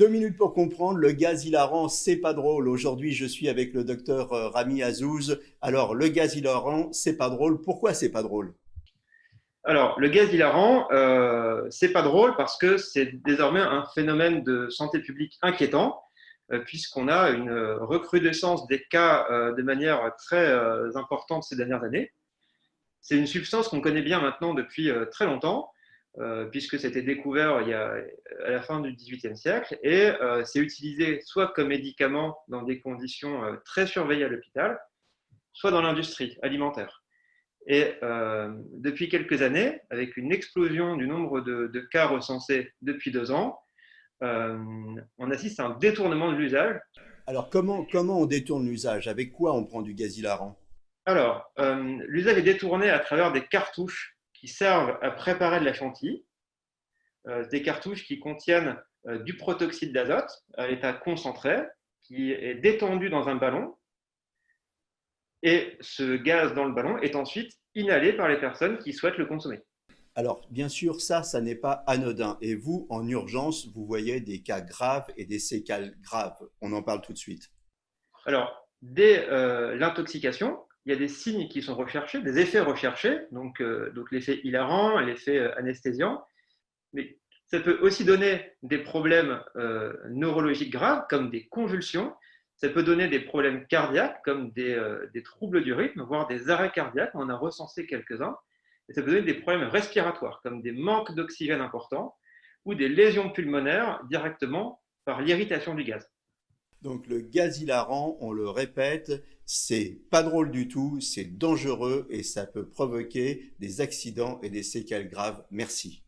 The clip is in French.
2 minutes pour comprendre, le gaz hilarant, c'est pas drôle. Aujourd'hui, je suis avec le docteur Rami Azouz. Alors, le gaz hilarant, c'est pas drôle. Pourquoi c'est pas drôle? Alors, le gaz hilarant, c'est pas drôle parce que c'est désormais un phénomène de santé publique inquiétant, puisqu'on a une recrudescence des cas de manière très importante ces dernières années. C'est une substance qu'on connaît bien maintenant depuis très longtemps, puisque c'était découvert à la fin du XVIIIe siècle, et c'est utilisé soit comme médicament dans des conditions très surveillées à l'hôpital, soit dans l'industrie alimentaire. Et depuis quelques années, avec une explosion du nombre de cas recensés depuis 2 ans, euh, on assiste à un détournement de l'usage. Alors, comment on détourne l'usage? Avec quoi on prend du gaz hilarant? Alors, l'usage est détourné à travers des cartouches qui servent à préparer de la chantilly, des cartouches qui contiennent du protoxyde d'azote à l'état concentré, qui est détendu dans un ballon, et ce gaz dans le ballon est ensuite inhalé par les personnes qui souhaitent le consommer. Alors, bien sûr, ça n'est pas anodin. Et vous, en urgence, vous voyez des cas graves et des séquelles graves. On en parle tout de suite. Alors, dès l'intoxication, il y a des signes qui sont recherchés, des effets recherchés, donc l'effet hilarant, l'effet anesthésiant, mais ça peut aussi donner des problèmes neurologiques graves, comme des convulsions, ça peut donner des problèmes cardiaques, comme des troubles du rythme, voire des arrêts cardiaques, on en a recensé quelques-uns, et ça peut donner des problèmes respiratoires, comme des manques d'oxygène importants, ou des lésions pulmonaires directement par l'irritation du gaz. Donc, le gaz hilarant, on le répète, c'est pas drôle du tout, c'est dangereux et ça peut provoquer des accidents et des séquelles graves. Merci.